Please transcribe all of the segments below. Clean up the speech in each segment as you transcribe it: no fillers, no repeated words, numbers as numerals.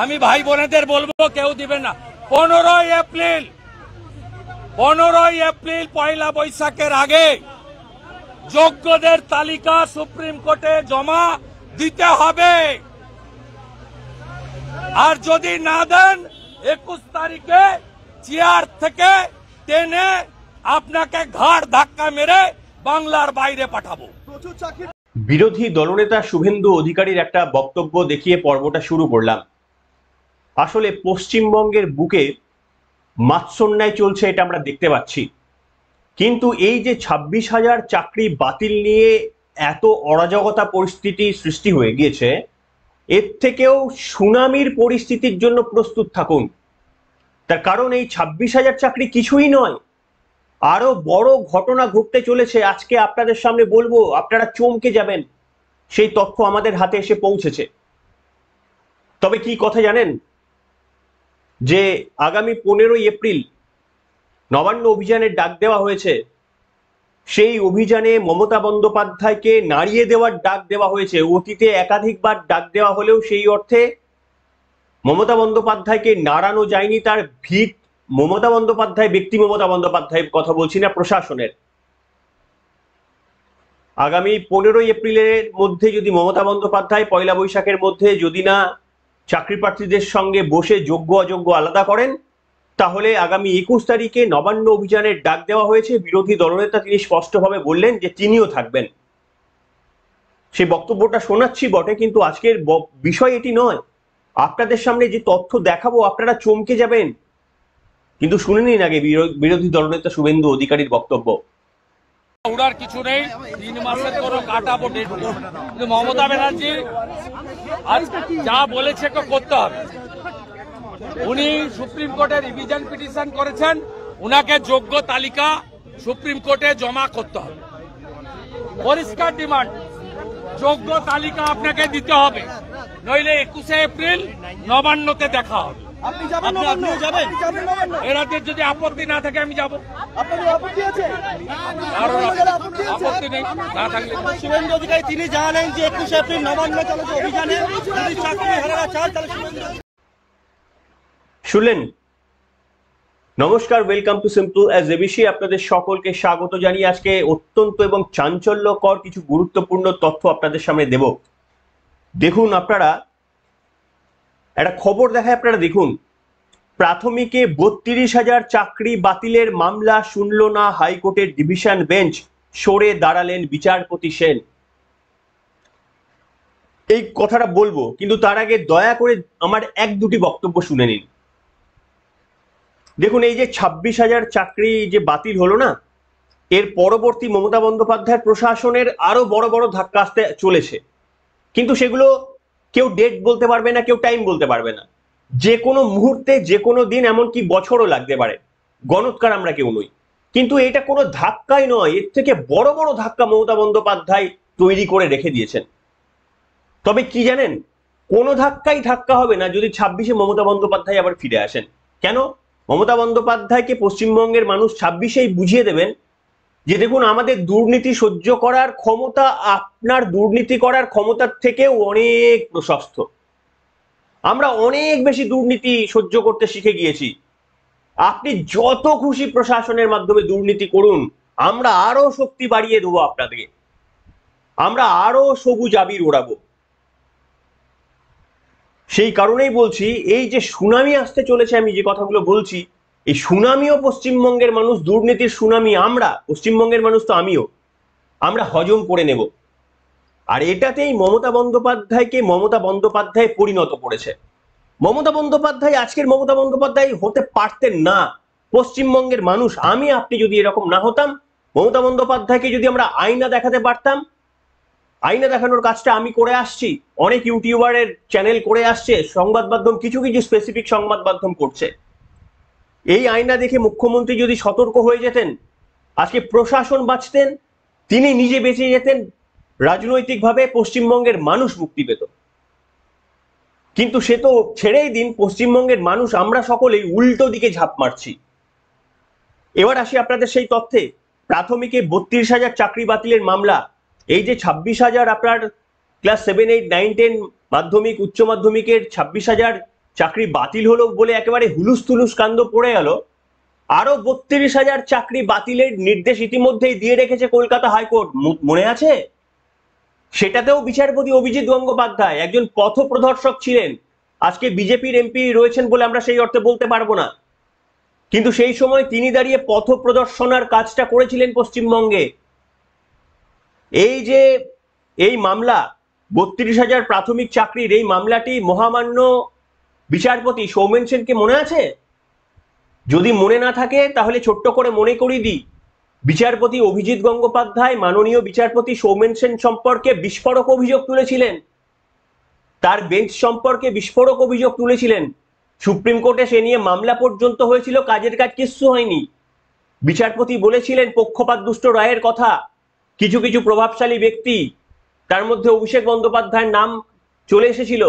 আমি ভাই বোনেদের বলবো কেউ দিবেন না। 15 এপ্রিল পয়লা বৈশাখের আগে যোগ্যদের তালিকা সুপ্রিম কোর্টে জমা দিতে হবে। আর যদি না দেন 21 তারিখে চেয়ার থেকে টেনে আপনাকে ঘাড় ধাক্কা মেরে বাংলার বাইরে পাঠাবো। বিরোধী দলনেতা শুভেন্দু অধিকারীর একটা বক্তব্য দেখিয়ে পর্বটা শুরু করলাম। আসলে পশ্চিমবঙ্গের বুকে মাৎসন্যায় চলছে, এটা আমরা দেখতে পাচ্ছি। কিন্তু এই যে 26,000 চাকরি বাতিল নিয়ে এত অরাজকতা পরিস্থিতি সৃষ্টি হয়ে গিয়েছে, এর থেকেও সুনামির পরিস্থিতির জন্য প্রস্তুত থাকুন। তার কারণ এই 26,000 চাকরি কিছুই নয়, আরো বড় ঘটনা ঘটতে চলেছে। আজকে আপনাদের সামনে বলবো, আপনারা চমকে যাবেন। সেই তথ্য আমাদের হাতে এসে পৌঁছেছে। তবে কি কথা জানেন, যে আগামী 15 এপ্রিল নবান্ন অভিযানের ডাক দেওয়া হয়েছে। সেই অভিযানে মমতা বন্দ্যোপাধ্যায়কে নাড়িয়ে দেওয়ার ডাক দেওয়া হয়েছে। অতীতে একাধিকবার ডাক দেওয়া হলেও সেই অর্থে মমতা বন্দ্যোপাধ্যায়কে নাড়ানো যায়নি। তার ভিত মমতা বন্দ্যোপাধ্যায়, ব্যক্তি মমতা বন্দ্যোপাধ্যায়ের কথা বলছি না, প্রশাসনের। আগামী 15 এপ্রিলের মধ্যে যদি মমতা বন্দ্যোপাধ্যায় পয়লা বৈশাখের মধ্যে যদি না চাকরি প্রার্থীদের সঙ্গে বসে যোগ্য অযোগ্য আলাদা করেন, তাহলে আগামী 21 তারিখে নবান্ন অভিযানের ডাক দেওয়া হয়েছে। বিরোধী দলনেতা তিনি স্পষ্টভাবে বললেন যে তিনিও থাকবেন। সেই বক্তব্যটা শোনাচ্ছি বটে, কিন্তু আজকের বিষয় এটি নয়। আপনাদের সামনে যে তথ্য দেখাবো আপনারা চমকে যাবেন। কিন্তু শুনে নিন আগে বিরোধী দলনেতা শুভেন্দু অধিকারীর বক্তব্য। উড়ার কিছু নেই, 3 মাসের কোনো কাটাবো ডেট। কিন্তু মমতা ব্যানার্জি আজ যা বলেছে করতে হবে। উনি সুপ্রিম কোর্টে রিভিশন পিটিশন করেছেন, উনাকে যোগ্য তালিকা সুপ্রিম কোর্টে জমা করতে হবে। পরিষ্কার ডিমান্ড, যোগ্য তালিকা আপনাকে দিতে হবে, নইলে 21 এপ্রিল নবান্নতে দেখা হবে। এরাদের যদি আপত্তি না থাকে আমি যাবো। আপত্তি নেই, না থাকলে শুভেন্দু অধিকারী তিনি জানালেন যে 21 এপ্রিল নবান্ন চলছে অভিযানে যদি চাকরিহারারা চান তাহলে শুনলেন। নমস্কার, welcome to simple as ABC. আপনাদের সকলকে স্বাগত জানিয়ে আজকে অত্যন্ত এবং চাঞ্চল্যকর কিছু গুরুত্বপূর্ণ তথ্য আপনাদের সামনে দেব। দেখুন, আপনারা একটা খবর দেখায়, আপনারা দেখুন। প্রাথমিকে 32,000 চাকরি বাতিলের মামলা শুনল না হাইকোর্টের ডিভিশন বেঞ্চ, সরে দাঁড়ালেন বিচারপতি সেন। এই কথাটা বলবো, কিন্তু তার আগে দয়া করে আমার 1-2টি বক্তব্য শুনে নিন। দেখুন, এই যে 26,000 চাকরি যে বাতিল হলো না, এর পরবর্তী মমতা বন্দ্যোপাধ্যায়ের প্রশাসনের আরো বড় বড় ধাক্কা আসতে চলেছে। কিন্তু সেগুলো কেউ ডেট বলতে পারবে না, কেউ টাইম বলতে পারবে না। যে কোনো মুহূর্তে, যে কোনো দিন, এমনকি বছরও লাগতে পারে। গণৎকার আমরা কেউ নই। কিন্তু এটা কোনো ধাক্কাই নয়, এর থেকে বড় বড় ধাক্কা মমতা বন্দ্যোপাধ্যায় তৈরি করে রেখে দিয়েছেন। তবে কি জানেন, কোনো ধাক্কা হবে না যদি 26-এ মমতা বন্দ্যোপাধ্যায় আবার ফিরে আসেন। কেন? মমতা বন্দ্যোপাধ্যায়কে পশ্চিমবঙ্গের মানুষ 26-এই বুঝিয়ে দেবেন যে দেখুন, আমাদের দুর্নীতি সহ্য করার ক্ষমতা আপনার দুর্নীতি করার ক্ষমতার থেকেও অনেক প্রশস্ত। আমরা অনেক বেশি দুর্নীতি সহ্য করতে শিখে গিয়েছি। আপনি যত খুশি প্রশাসনের মাধ্যমে দুর্নীতি করুন, আমরা আরো শক্তি বাড়িয়ে দেবো আপনাদেরকে, আমরা আরো সবুজ আবির ওড়াবো। সেই কারণেই বলছি, এই যে সুনামি আসতে চলেছে, আমি যে কথাগুলো বলছি, এই সুনামিও পশ্চিমবঙ্গের মানুষ, দুর্নীতির সুনামি আমরা পশ্চিমবঙ্গের মানুষ, তো আমিও, আমরা হজম করে নেব। আর এটাতেই মমতা বন্দ্যোপাধ্যায়কে মমতা বন্দ্যোপাধ্যায় পরিণত করেছে। মমতা বন্দ্যোপাধ্যায় আজকের মমতা বন্দ্যোপাধ্যায় হতে পারতেন না। পশ্চিমবঙ্গের মানুষ, আমি আপনি যদি এরকম না হতাম, মমতা বন্দ্যোপাধ্যায়কে যদি আমরা আয়না দেখাতে পারতাম, আয়না দেখানোর কাজটা আমি করে আসছি, অনেক ইউটিউবারের চ্যানেল করে আসছে, সংবাদ মাধ্যম কিছু কিছু স্পেসিফিক সংবাদ মাধ্যম করছে। এই আয়না দেখে মুখ্যমন্ত্রী যদি সতর্ক হয়ে যেতেন, আজকে প্রশাসন বাঁচতেন, তিনি নিজে বেঁচে যেতেন, রাজনৈতিকভাবে পশ্চিমবঙ্গের মানুষ মুক্তি পেত। কিন্তু সে তো ছেড়েই দিন, পশ্চিমবঙ্গের মানুষ আমরা সকলেই উল্টো দিকে ঝাঁপ মারছি। এবার আসি আপনাদের সেই তথ্যে। প্রাথমিকে 32,000 চাকরি বাতিলের মামলা, এই যে 26,000 আপনার ক্লাস 7, 8, 9, 10 মাধ্যমিক উচ্চ মাধ্যমিকের 26,000 চাকরি বাতিল হলো বলে একেবারে হুলুস তুলুস কাণ্ড পড়ে গেল, আরো 32,000 চাকরি বাতিলের নির্দেশ ইতিমধ্যেই দিয়ে রেখেছে কলকাতা হাইকোর্ট, মনে আছে? সেটাতেও বিচারপতি অভিজিৎ গঙ্গোপাধ্যায় একজন পথপ্রদর্শক ছিলেন। আজকে বিজেপির এমপি রয়েছেন বলে আমরা সেই অর্থে বলতে পারবো না, কিন্তু সেই সময় তিনি দাঁড়িয়ে পথ প্রদর্শনার কাজটা করেছিলেন পশ্চিমবঙ্গে। এই মামলা 32,000 প্রাথমিক চাকরির এই মামলাটি মহামান্য বিচারপতি সৌমেন সেনকে মনে আছে? যদি মনে না থাকে তাহলে ছোট্ট করে মনে করিয়ে দিই, বিচারপতি অভিজিৎ গঙ্গোপাধ্যায় মাননীয় বিচারপতি সৌমেন সেন সম্পর্কে বিস্ফোরক অভিযোগ তুলেছিলেন, তার বেঞ্চ সম্পর্কে বিস্ফোরক অভিযোগ তুলেছিলেন। সুপ্রিম কোর্টে সে নিয়ে মামলা পর্যন্ত হয়েছিল, কাজের কাজ কিচ্ছু হয়নি। বিচারপতি বলেছিলেন পক্ষপাত দুষ্ট রায়ের কথা, কিছু কিছু প্রভাবশালী ব্যক্তি, তার মধ্যে অভিষেক বন্দ্যোপাধ্যায়ের নাম চলে এসেছিল,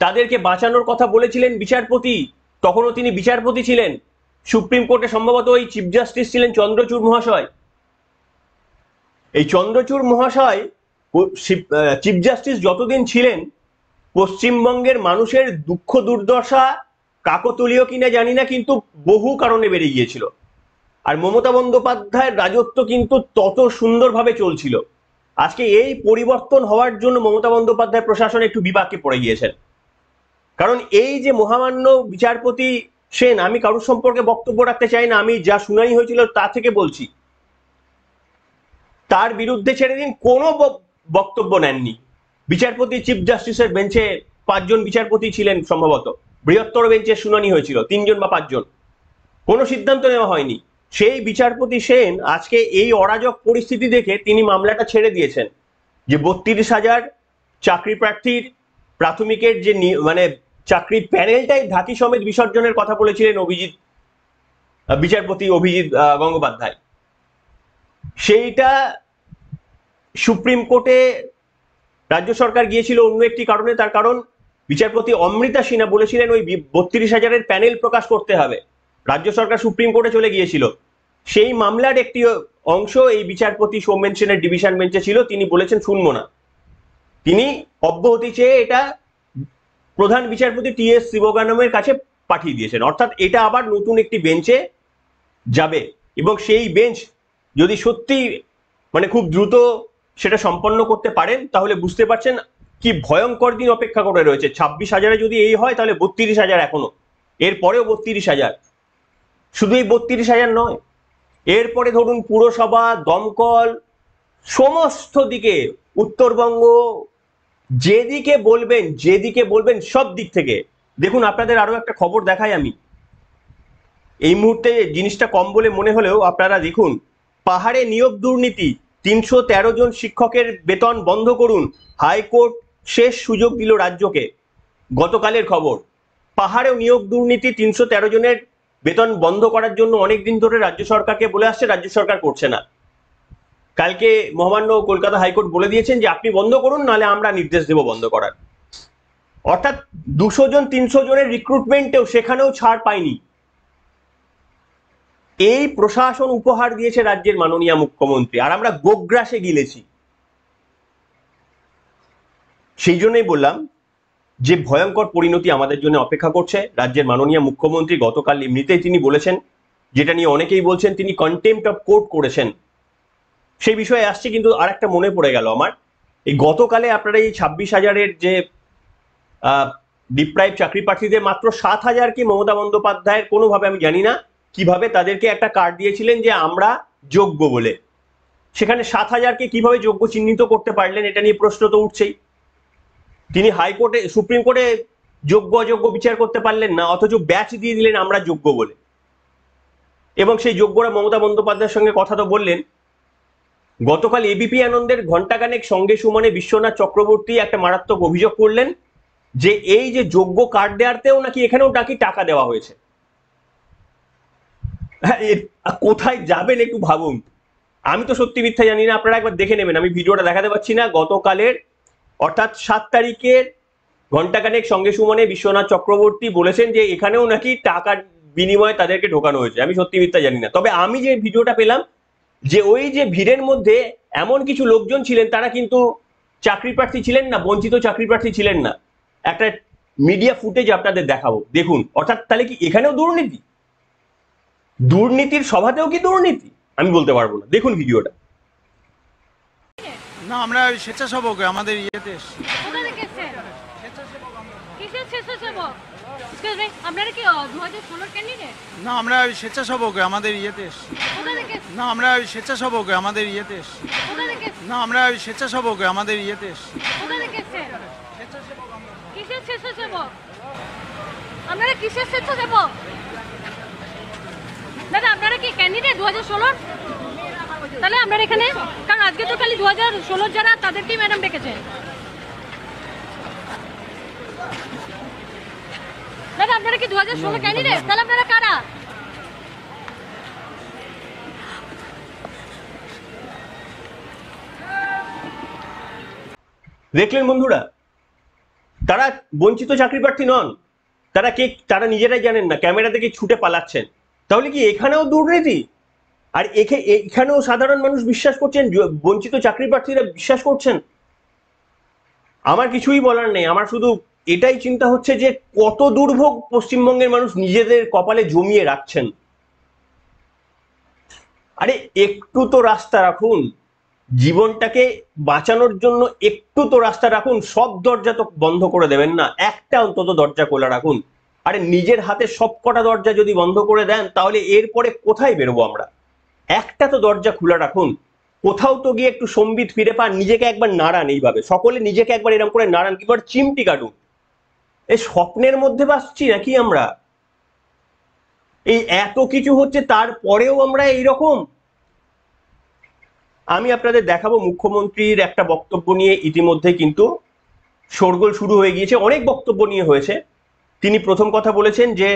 তাদেরকে বাঁচানোর কথা বলেছিলেন বিচারপতি। তখনও তিনি বিচারপতি ছিলেন। সুপ্রিম কোর্টে সম্ভবত ওই চিফ জাস্টিস ছিলেন চন্দ্রচূড় মহাশয়। এই চন্দ্রচূড় মহাশয় চিফ জাস্টিস যতদিন ছিলেন, পশ্চিমবঙ্গের মানুষের দুঃখ দুর্দশা কাকতালীয় কিনা জানি না, কিন্তু বহু কারণে বেড়ে গিয়েছিল। আর মমতা বন্দ্যোপাধ্যায়ের রাজত্ব কিন্তু তত সুন্দরভাবে চলছিল। আজকে এই পরিবর্তন হওয়ার জন্য মমতা বন্দ্যোপাধ্যায় প্রশাসন একটু বিপাকে পড়ে গিয়েছেন। কারণ এই যে মহামান্য বিচারপতি সেন, আমি কারোর সম্পর্কে বক্তব্য রাখতে চাই না, আমি যা শুনানি হয়েছিল তা থেকে বলছি, তার বিরুদ্ধে ছেড়ে দিন কোনো বক্তব্য নেননি। বিচারপতি চিফ জাস্টিসের বেঞ্চে 5 জন বিচারপতি ছিলেন, সম্ভবত বৃহত্তর বেঞ্চের শুনানি হয়েছিল 3 জন বা 5 জন, কোনো সিদ্ধান্ত নেওয়া হয়নি। সেই বিচারপতি সেন আজকে এই অরাজক পরিস্থিতি দেখে তিনি মামলাটা ছেড়ে দিয়েছেন, যে 32,000 চাকরি প্রার্থীর প্রাথমিকের যে মানে চাকরির প্যানেলটাই ঢাকি সমেত বিসর্জনের কথা বলেছিলেন বিচারপতি অভিজিৎ গঙ্গোপাধ্যায়। সেইটা সুপ্রিম কোর্টে রাজ্য সরকার গিয়েছিল অন্য একটি কারণে, তার কারণ বিচারপতি অমৃতা সিনহা বলেছিলেন ওই 32,000-এর প্যানেল প্রকাশ করতে হবে। রাজ্য সরকার সুপ্রিম কোর্টে চলে গিয়েছিল। সেই মামলার একটি অংশ এই বিচারপতি সৌমেন সেনের ডিভিশন বেঞ্চে ছিল, তিনি বলেছেন শুনবো না, তিনি অব্যাহতি চেয়ে এটা প্রধান বিচারপতি টি.এস. শিবগানমের কাছে পাঠিয়ে দিয়েছেন। অর্থাৎ এটা আবার নতুন একটি বেঞ্চে যাবে, এবং সেই বেঞ্চ যদি সত্যি মানে খুব দ্রুত সেটা সম্পন্ন করতে পারেন, তাহলে বুঝতে পারছেন কি ভয়ঙ্কর দিন অপেক্ষা করে রয়েছে। 26,000-এ যদি এই হয়, তাহলে 32,000 এখনো, এরপরেও 32,000। শুধু এই 32,000 নয়, এরপরে ধরুন পুরসভা, দমকল, সমস্ত দিকে উত্তরবঙ্গ, যেদিকে বলবেন সব দিক থেকে। দেখুন, আপনাদের আরো একটা খবর দেখাই আমি, এই মুহূর্তে জিনিসটা কম বলে মনে হলেও আপনারা দেখুন, পাহাড়ে নিয়োগ দুর্নীতি, 313 জন শিক্ষকের বেতন বন্ধ করুন, হাইকোর্ট শেষ সুযোগ দিল রাজ্যকে। গতকালের খবর, পাহাড়েও নিয়োগ দুর্নীতি, 313 জনের বেতন বন্ধ করার জন্য অনেকদিন ধরে রাজ্য সরকারকে বলে আসছে, রাজ্য সরকার করছে না। কালকে মহামান্য কলকাতা হাইকোর্ট বলে দিয়েছেন যে আপনি বন্ধ করুন, নাহলে আমরা নির্দেশ দেব বন্ধ করার। অর্থাৎ 200 জন 300 জনের রিক্রুটমেন্টেও সেখানেও ছাড় পায়নি। এই প্রশাসন উপহার দিয়েছে রাজ্যের মাননীয় মুখ্যমন্ত্রী, আর আমরা গোগ্রাসে গিলেছি। সেই জন্যই বললাম যে ভয়ঙ্কর পরিণতি আমাদের জন্য অপেক্ষা করছে। রাজ্যের মাননীয় মুখ্যমন্ত্রী গতকাল এমনিতেই তিনি বলেছেন, যেটা নিয়ে অনেকেই বলছেন তিনি কন্টেম্প্ট অফ কোর্ট করেছেন, সেই বিষয়ে আসছে। কিন্তু আর একটা মনে পড়ে গেল আমার, এই গতকালে আপনারা এই 26,000-এর যে ডিপ্রাইভ চাকরি প্রার্থীদের মাত্র 7,000-কে মমতা বন্দ্যোপাধ্যায়ের কোনোভাবে, আমি জানি না কিভাবে, তাদেরকে একটা কার্ড দিয়েছিলেন যে আমরা যোগ্য বলে। সেখানে 7,000-কে কিভাবে যোগ্য চিহ্নিত করতে পারলেন, এটা নিয়ে প্রশ্ন তো উঠছেই। তিনি হাইকোর্টে, সুপ্রিম কোর্টে যোগ্য অযোগ্য বিচার করতে পারলেন না, অথচ ব্যাচ দিয়ে দিলেন আমরা যোগ্য বলে। এবং সেই যোগ্যরা মমতা বন্দ্যোপাধ্যায়ের সঙ্গে কথা তো বললেন। গতকাল এবিপি আনন্দের ঘণ্টাখানেক সঙ্গে সুমনে বিশ্বনাথ চক্রবর্তী একটা মারাত্মক অভিযোগ করলেন যে এই যে যোগ্য কার্ড দেওয়াতেও নাকি এখানেও নাকি টাকা দেওয়া হয়েছে। কোথায় যাবেন একটু ভাবুন। আমি তো সত্যি মিথ্যা জানি না, আপনারা একবার দেখে নেবেন, আমি ভিডিওটা দেখাতে পাচ্ছি না। গতকালের অর্থাৎ 7 তারিখের ঘণ্টাখানেক সঙ্গে সুমনে বিশ্বনাথ চক্রবর্তী বলেছেন যে এখানেও নাকি টাকার বিনিময়ে তাদেরকে ঢোকানো হয়েছে। আমি সত্যি মিথ্যা জানি না, তবে আমি যে ভিডিওটা পেলাম যে ওই যে ভিড়ের মধ্যে এমন কিছু লোকজন ছিলেন, তারা কিন্তু চাকরি প্রার্থী ছিলেন না, বঞ্চিত চাকরি প্রার্থী ছিলেন না। একটা মিডিয়া ফুটেজ আপনাদের দেখাবো, দেখুন। অর্থাৎ তাহলে কি এখানেও দুর্নীতি? দুর্নীতির সভাতেও কি দুর্নীতি? আমি বলতে পারবো না, দেখুন ভিডিওটা। না, আমরা স্বেচ্ছাসেবক আমাদের ইয়েতে এসেছি। কোথা থেকে এসেছেন? কিসের স্বেচ্ছাসেবক? Excuse me, আপনারা কি 2016 ক্যান্ডিডেট? না, আমরা স্বেচ্ছাসেবক আমাদের ইয়েতে এসেছি। কোথা থেকে এসেছেন? না, আমরা স্বেচ্ছাসেবক আমাদের ইয়েতে এসেছি। কোথা থেকে এসেছেন? না, আমরা স্বেচ্ছাসেবক আমাদের ইয়েতে এসেছি। কোথা থেকে এসেছেন? কিসের স্বেচ্ছাসেবক? আপনারা কিসের স্বেচ্ছাসেবক? দাদা, আপনারা কি ক্যান্ডিডেট 2016? তাহলে আপনারা এখানে, কারণ আজকে তো খালি 2016 যারা তাদেরকেই ম্যাডাম ডেকেছেন। দাদা, আপনারা কি 2016 ক্যান্ডিডেট? তাহলে আপনারা কারা? দেখলেন বন্ধুরা, তারা বঞ্চিত চাকরি প্রার্থী নন। তারা কে তারা নিজেরাই জানেন না, ক্যামেরা থেকে ছুটে পালাচ্ছেন। তাহলে কি এখানেও দুর্নীতি? আর এখানেও সাধারণ মানুষ বিশ্বাস করছেন, বঞ্চিত চাকরি প্রার্থীরা বিশ্বাস করছেন? আমার কিছুই বলার নেই। আমার শুধু এটাই চিন্তা হচ্ছে যে কত দুর্ভোগ পশ্চিমবঙ্গের মানুষ নিজেদের কপালে জমিয়ে রাখছেন। আরে একটু তো রাস্তা রাখুন, জীবনটাকে বাঁচানোর জন্য একটু তো রাস্তা রাখুন। সব দরজা তো বন্ধ করে দেবেন না, একটা অন্তত দরজা খোলা রাখুন। আরে নিজের হাতে সব কটা দরজা যদি বন্ধ করে দেন, তাহলে এরপরে কোথায় বেরোবো আমরা? একটা তো দরজা খোলা রাখুন। কোথাও তো গিয়ে একটু সম্বিত ফিরে পান, নিজেকে একবার নাড়ান। এইভাবে সকলে নিজেকে একবার এরকম করে নাড়ান, কিংবা চিমটি কাটুন। এই স্বপ্নের মধ্যে বাসছি নাকি আমরা? এই এত কিছু হচ্ছে, তারপরেও আমরা এইরকম। আমি আপনাদের দেখাবো মুখ্যমন্ত্রীর একটা বক্তব্য নিয়ে ইতিমধ্যে কিন্তু শোরগোল শুরু হয়ে গিয়েছে। অনেক বক্তব্য নিয়ে হয়েছে। তিনি প্রথম কথা বলেছেন যে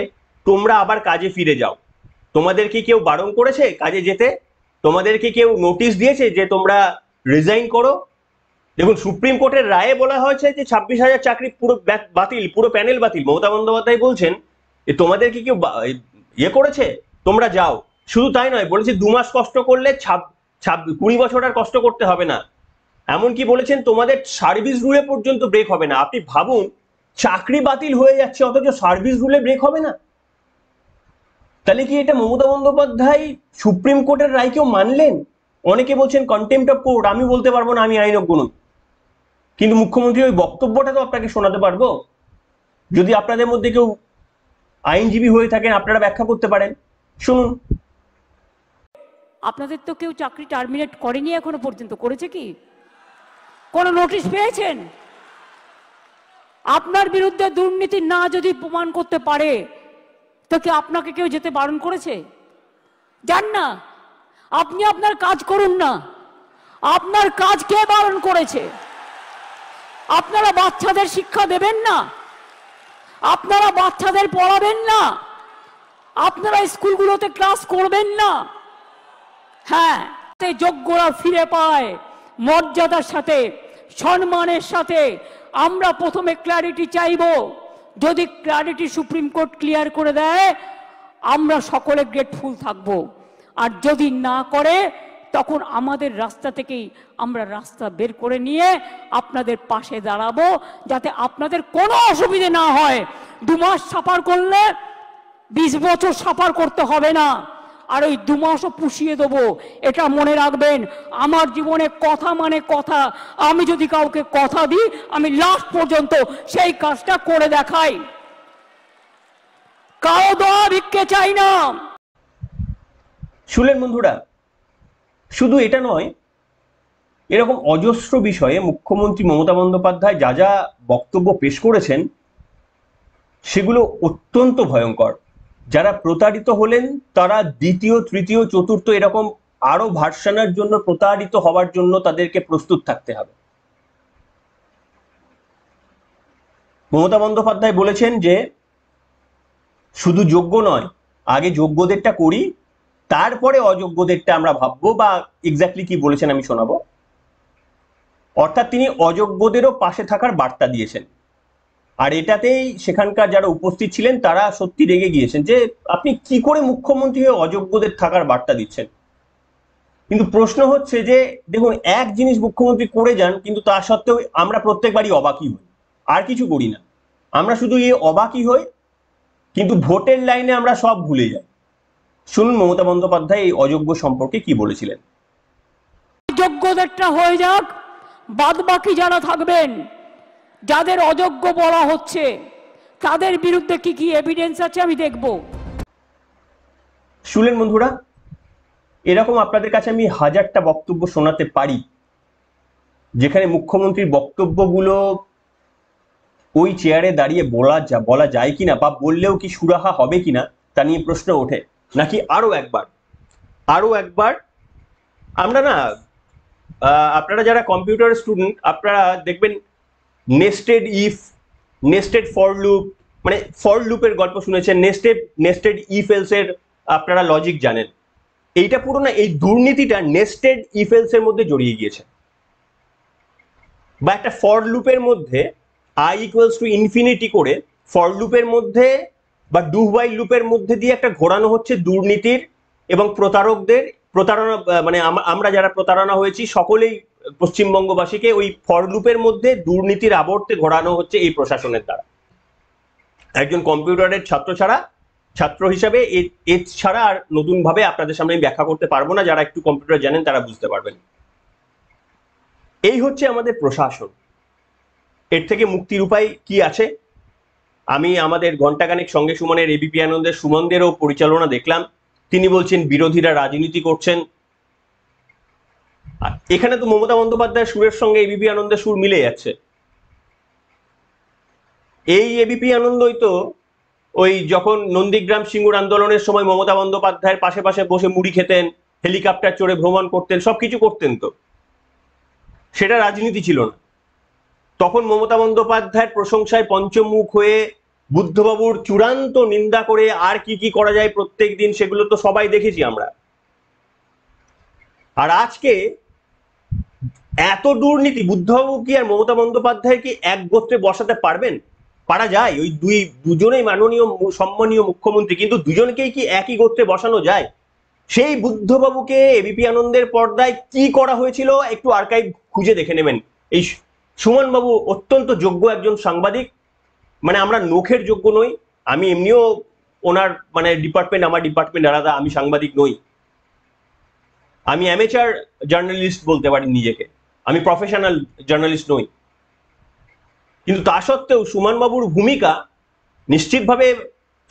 তোমরা আবার কাজে ফিরে যাও। তোমাদেরকে কেউ বারণ করেছে কাজে যেতে? তোমাদেরকে কেউ নোটিশ দিয়েছে যে তোমরা রিজাইন করো? দেখুন, সুপ্রিম কোর্টের রায়ে বলা হয়েছে যে 26,000 চাকরি পুরো বাতিল, পুরো প্যানেল বাতিল। মমতা বন্দ্যোপাধ্যায় বলছেন যে তোমাদেরকে কেউ ইয়ে করেছে, তোমরা যাও। শুধু তাই নয়, বলেছে 2 মাস কষ্ট করলে 20 বছর আর কষ্ট করতে হবে না। এমনকি বলেছেন তোমাদের সার্ভিস রুলে পর্যন্ত ব্রেক হবে না। আপনি ভাবুন, চাকরি বাতিল হয়ে যাচ্ছে অথচ সার্ভিস রুলে ব্রেক হবে না। তাহলে কি এটা মমতা বন্দ্যোপাধ্যায় সুপ্রিম কোর্টের রায়কেও মানলেন? অনেকে বলছেন কন্টেম্প্ট অফ কোর্ট। আমি বলতে পারবো না, আমি আইনজ্ঞ নই। কিন্তু মুখ্যমন্ত্রীর ওই বক্তব্যটা তো আপনাকে শোনাতে পারবো। যদি আপনাদের মধ্যে কেউ আইনজীবী হয়ে থাকেন, আপনারা ব্যাখ্যা করতে পারেন। শুনুন। আপনাদের তো কেউ চাকরি টার্মিনেট করেনি এখনো পর্যন্ত, করেছে কি? কোনো নোটিশ পেয়েছেন? আপনার বিরুদ্ধে দুর্নীতি না যদি প্রমাণ করতে পারে, তো কি আপনাকে কেউ যেতে বারণ করেছে? যান না, আপনি আপনার কাজ করুন না। আপনার কাজ কে বারণ করেছে? আপনারা বাচ্চাদের শিক্ষা দেবেন না? আপনারা বাচ্চাদের পড়াবেন না? আপনারা স্কুলগুলোতে ক্লাস করবেন না? হ্যাঁ, যোগ্যরা ফিরে পায় মর্যাদার সাথে, সম্মানের সাথে। আমরা প্রথমে ক্ল্যারিটি চাইব। যদি ক্ল্যারিটি সুপ্রিম কোর্ট ক্লিয়ার করে দেয়, আমরা সকলে গ্রেটফুল থাকব। আর যদি না করে, তখন আমাদের রাস্তা থেকেই আমরা রাস্তা বের করে নিয়ে আপনাদের পাশে দাঁড়াবো, যাতে আপনাদের কোনো অসুবিধে না হয়। 2 মাস সাফার করলে 20 বছর সাফার করতে হবে না। আর ওই 2 মাসও পুষিয়ে দেবো, এটা মনে রাখবেন। আমার জীবনে কথা মানে কথা। আমি যদি কাউকে কথা দিই, আমি লাস্ট পর্যন্ত সেই কাজটা করে দেখাই। কারো দোয়া ভিক্ষে চাই না। শুনলেন বন্ধুরা? শুধু এটা নয়, এরকম অজস্র বিষয়ে মুখ্যমন্ত্রী মমতা বন্দ্যোপাধ্যায় যা যা বক্তব্য পেশ করেছেন, সেগুলো অত্যন্ত ভয়ঙ্কর। যারা প্রতারিত হলেন, তারা দ্বিতীয়, তৃতীয়, চতুর্থ এরকম আরো ভার্সনের জন্য, প্রতারিত হওয়ার জন্য তাদেরকে প্রস্তুত থাকতে হবে। মমতা বন্দ্যোপাধ্যায় বলেছেন যে শুধু যোগ্য নয়, আগে যোগ্যদেরটা করি, তারপরে অযোগ্যদেরটা আমরা ভাববো। বা এক্স্যাক্টলি কি বলেছেন আমি শোনাবো। অর্থাৎ তিনি অযোগ্যদেরও পাশে থাকার বার্তা দিয়েছেন। আর এটাতেই সেখানকার যারা উপস্থিত ছিলেন তারা সত্যি রেগে গিয়েছেন যে আপনি কি করে মুখ্যমন্ত্রী হয়ে অযোগ্যদের থাকার বার্তা দিচ্ছেন। কিন্তু প্রশ্ন হচ্ছে যে দেখুন, এক জিনিস মুখ্যমন্ত্রী করে যান, কিন্তু তা সত্ত্বেও আমরা প্রত্যেকবারই অবাকই হই, আর কিছু করি না। আমরা শুধু এই অবাকই হই, কিন্তু ভোটের লাইনে আমরা সব ভুলে যাই। শুনুন মমতা বন্দ্যোপাধ্যায় এই অযোগ্য সম্পর্কে কি বলেছিলেন। যোগ্যদেরটা হয়ে যাক, বাদ বাকি যারা থাকবেন, যাদের অযোগ্য বলা হচ্ছে, তাদের বিরুদ্ধে কি কি এভিডেন্স আছে আমি দেখব। শুনলেন বন্ধুরা, এরকম আপনাদের কাছে আমি হাজারটা বক্তব্য শোনাতে পারি, যেখানে মুখ্যমন্ত্রীর বক্তব্যগুলো ওই চেয়ারে দাঁড়িয়ে বলা যায় কিনা, বা বললেও কি সুরাহা হবে কিনা তা নিয়ে প্রশ্ন ওঠে। নাকি আরো একবার আমরা না, আপনারা যারা কম্পিউটার স্টুডেন্ট, আপনারা দেখবেন nested if, nested for loop, মানে ফর লুপের গল্প শুনেছেন, নেস্টেড ইফ এলস এর আপনারা লজিক জানেন। এইটা পুরো না, এই দুর্নীতিটা নেস্টেড ইফ এলস এর মধ্যে জড়িয়ে গিয়েছে। বা একটা ফর লুপের মধ্যে i ইকুয়ালস টু ইনফিনিটি করে ফর লুপের মধ্যে বা ডু হোয়াইল লুপের মধ্যে দিয়ে একটা ঘোরানো হচ্ছে দুর্নীতির এবং প্রতারকদের প্রতারণা, মানে আমরা যারা প্রতারণা হয়েছি সকলেই পশ্চিমবঙ্গবাসীকে ওই ফর লুপের মধ্যে দুর্নীতির আবর্তে ঘোরানো হচ্ছে এই প্রশাসনের দ্বারা। একজন কম্পিউটারের ছাত্র হিসাবে এর ছাড়া আর নতুন ভাবে আপনাদের সামনে ব্যাখ্যা করতে পারবো না। যারা একটু কম্পিউটার জানেন তারা বুঝতে পারবেন। এই হচ্ছে আমাদের প্রশাসন। এর থেকে মুক্তির উপায় কি আছে? আমি আমাদের ঘণ্টাখানেক সঙ্গে সুমনের এবিপি আনন্দের সুমনদেরও পরিচালনা দেখলাম। তিনি বলছেন বিরোধীরা রাজনীতি করছেন। এখানে তো মমতা বন্দ্যোপাধ্যায়ের সুরের সঙ্গে এবিপি আনন্দের সুর মিলে যাচ্ছে। এই এবিপি আনন্দই তো ওই যখন নন্দীগ্রাম সিঙ্গুর আন্দোলনের সময় মমতা বন্দ্যোপাধ্যায়ের পাশে পাশে বসে মুড়ি খেতেন, হেলিকপ্টার চড়ে ভ্রমণ করতেন, সবকিছু করতেন, তো সেটা রাজনীতি ছিল না। তখন মমতা বন্দ্যোপাধ্যায়ের প্রশংসায় পঞ্চমুখ হয়ে বুদ্ধবাবুর চূড়ান্ত নিন্দা করে আর কি কি করা যায় প্রত্যেক দিন, সেগুলো তো সবাই দেখেছি আমরা। আর আজকে এত দুর্নীতি, বুদ্ধবাবু কি আর মমতা বন্দ্যোপাধ্যায় কি এক গোত্রে বসাতে পারা যায়? ওই দুজনেই মাননীয় সম্মানীয় মুখ্যমন্ত্রী, কিন্তু দুজনকেই কি একই গোত্রে বসানো যায়? সেই বুদ্ধবাবুকে এবিপি আনন্দের পর্দায় কি করা হয়েছিল একটু আর্কাইভ খুঁজে দেখে নেবেন। এই সুমন বাবু অত্যন্ত যোগ্য একজন সাংবাদিক, মানে আমরা নখের যোগ্য নই। আমি এমনিও ওনার মানে আমার ডিপার্টমেন্ট আলাদা, আমি সাংবাদিক নই, আমি অ্যামেচার জার্নালিস্ট বলতে পারি নিজেকে, আমি প্রফেশনাল জার্নালিস্ট নই। কিন্তু তা সত্ত্বেও সুমন বাবুর ভূমিকা নিশ্চিতভাবে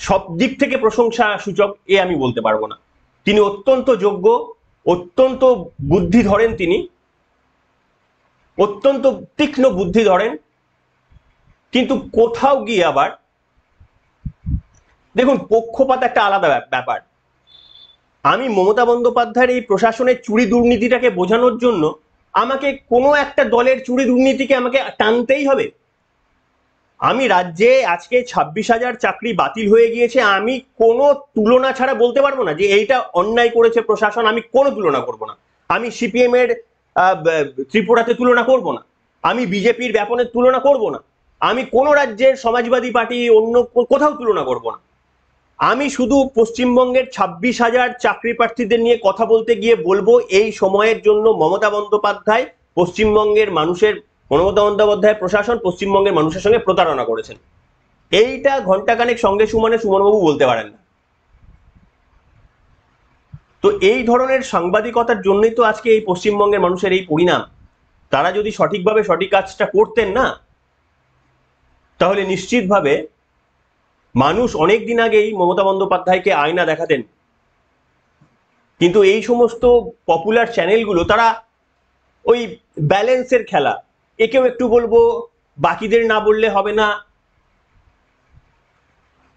সব দিক থেকে প্রশংসা সূচক, এ আমি বলতে পারবো না। তিনি অত্যন্ত যোগ্য, অত্যন্ত বুদ্ধি ধরেন, তিনি অত্যন্ত তীক্ষ্ণ বুদ্ধি ধরেন। কিন্তু কোথাও গিয়ে আবার দেখুন, পক্ষপাত একটা আলাদা ব্যাপার। আমি মমতা বন্দ্যোপাধ্যায়ের এই প্রশাসনের চুরি দুর্নীতিটাকে বোঝানোর জন্য আমাকে কোনো একটা দলের চুরি দুর্নীতিকে আমাকে টানতেই হবে। আমি রাজ্যে আজকে 26,000 চাকরি বাতিল হয়ে গিয়েছে, আমি কোনো তুলনা ছাড়া বলতে পারবো না যে এইটা অন্যায় করেছে প্রশাসন, আমি কোনো তুলনা করব না। আমি সিপিএম এর ত্রিপুরাতে তুলনা করব না, আমি বিজেপির ব্যাপনের তুলনা করব না, আমি কোনো রাজ্যের সমাজবাদী পার্টি অন্য কোথাও তুলনা করব না। আমি শুধু পশ্চিমবঙ্গের 26,000 চাকরি প্রার্থীদের নিয়ে কথা বলতে গিয়ে বলবো, এই সময়ের জন্য মমতা বন্দ্যোপাধ্যায় প্রশাসন পশ্চিমবঙ্গের মানুষের সঙ্গে প্রতারণা করেছেন। এইটা ঘণ্টাখানেক সঙ্গে সুমনবাবু বলতে পারেন না। তো এই ধরনের সাংবাদিকতার জন্যই তো আজকে এই পশ্চিমবঙ্গের মানুষের এই পরিণাম। তারা যদি সঠিকভাবে সঠিক কাজটা করতেন না, তাহলে নিশ্চিতভাবে মানুষ অনেক দিন আগেই মমতা বন্দ্যোপাধ্যায়কে আয়না দেখাতেন। কিন্তু এই সমস্ত পপুলার চ্যানেলগুলো তারা ওই ব্যালেন্সের খেলা, একেও একটু বলবো, বাকিদের না বললে হবে না।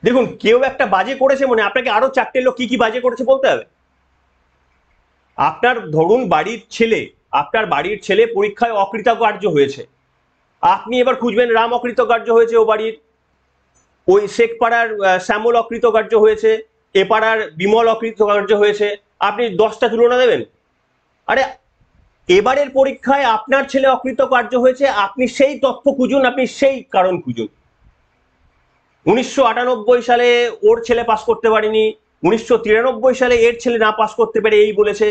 দেখুন, কেউ একটা বাজে করেছে মনে আপনাকে আরো 4টে লোক কি কি বাজে করেছে বলতে হবে। আপনার ধরুন আপনার বাড়ির ছেলে পরীক্ষায় অকৃতকার্য হয়েছে, আপনি এবার খুঁজবেন রাম অকৃতকার্য হয়েছে ও বাড়ির, ওই শেখপাড়ার শ্যামল অকৃতকার্য হয়েছে, এ পাড়ার বিমল অকৃতকার্য হয়েছে, আপনি 10টা তুলনা দেবেন? আরে এবারের পরীক্ষায় আপনার ছেলে অকৃতকার্য হয়েছে, আপনি সেই তথ্য খুঁজুন, আপনি সেই কারণ খুঁজুন। 1998 সালে ওর ছেলে পাস করতে পারেনি, 1993 সালে এর ছেলে না পাস করতে পেরে এই বলেছে।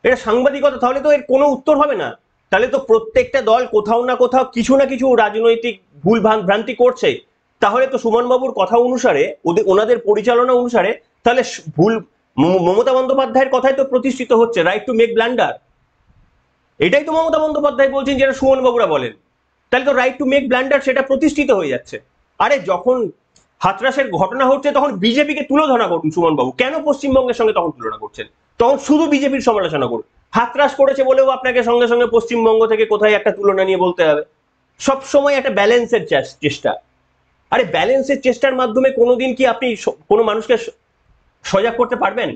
এটা সাংবাদিকতা, তাহলে তো এর কোনো উত্তর হবে না। তাহলে তো প্রত্যেকটা দল কোথাও না কোথাও কিছু না কিছু রাজনৈতিক ভুল ভ্রান্তি করছে। তাহলে তো সুমন বাবুর কথা অনুসারে, ওনাদের পরিচালনা অনুসারে, তাহলে ভুল মমতা বন্দ্যোপাধ্যায়ের কথাই তো প্রতিষ্ঠিত হচ্ছে, রাইট টু মেক ব্লান্ডার। এটাই তো মমতা বন্দ্যোপাধ্যায় বলছেন, যেটা সুমন বাবুরা বলেন। তাহলে তো রাইট টু মেক ব্লান্ডার সেটা প্রতিষ্ঠিত হয়ে যাচ্ছে। আরে যখন হাতরাসের ঘটনা হচ্ছে তখন বিজেপিকে তুলোধনা করুন সুমন বাবু, কেন পশ্চিমবঙ্গের সঙ্গে তখন তুলনা করছেন? তখন শুধু বিজেপির সমালোচনা করুন। হাতরাস করেছে বলেও আপনাকে সঙ্গে সঙ্গে পশ্চিমবঙ্গ থেকে কোথায় একটা তুলনা নিয়ে বলতে হবে। সব সময় একটা ব্যালেন্সের চেষ্টা। আরে ব্যালেন্সের চেষ্টার মাধ্যমে কোনোদিন কি আপনি কোনো মানুষকে সজাগ করতে পারবেন?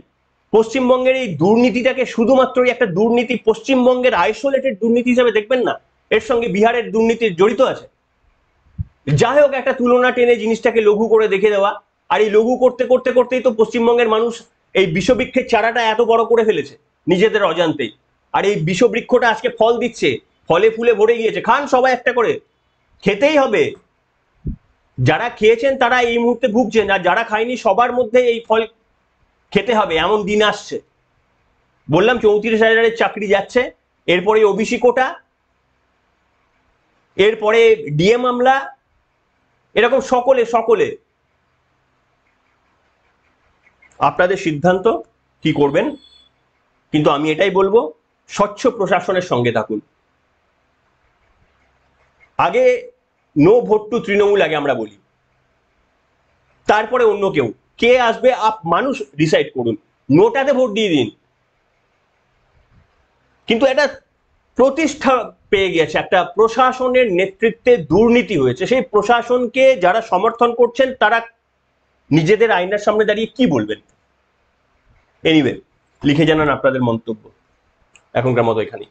পশ্চিমবঙ্গের এই দুর্নীতিটাকে শুধুমাত্র একটা দুর্নীতি, পশ্চিমবঙ্গের আইসোলেটেড দুর্নীতি হিসেবে দেখবেন না, এর সঙ্গে বিহারের দুর্নীতি জড়িত আছে। যাই হোক, একটা তুলনা টেনে জিনিসটাকে লঘু করে দেখে দেওয়া, আর এই লঘু করতে করতে করতেই তো পশ্চিমবঙ্গের মানুষ এই বিষবৃক্ষের চারাটা এত বড় করে ফেলেছে নিজেদের অজান্তেই। আর এই বিষবৃক্ষটা আজকে ফল দিচ্ছে, ফলে ফুলে ভরে গিয়েছে। খান সবাই একটা করে, খেতেই হবে। যারা খেয়েছেন তারা এই মুহূর্তে ভুগছেন, আর যারা খায়নি সবার মধ্যে এই ফল খেতে হবে, এমন দিন আসছে। বললাম 34,000-এর চাকরি যাচ্ছে, এরপরে ওবিসি কোটা, এরপরে ডিএ মামলা, এরকম সকলে আপনাদের সিদ্ধান্ত কি করবেন। কিন্তু আমি এটাই বলবো, স্বচ্ছ প্রশাসনের সঙ্গে থাকুন। আগে নো ভোট টু তৃণমূল আগে আমরা বলি, তারপরে অন্য কেউ কে আসবে মানুষ ডিসাইড করুন, নোটাতে ভোট দিয়ে দিন। কিন্তু এটা প্রতিষ্ঠা পেয়ে গেছে, একটা প্রশাসনের নেতৃত্বে দুর্নীতি হয়েছে। সেই প্রশাসনকে যারা সমর্থন করছেন তারা নিজেদের আয়নার সামনে দাঁড়িয়ে কি বলবেন? এনিওয়ে, লিখে জানান আপনাদের মন্তব্য। এখনকার মতো এখানেই।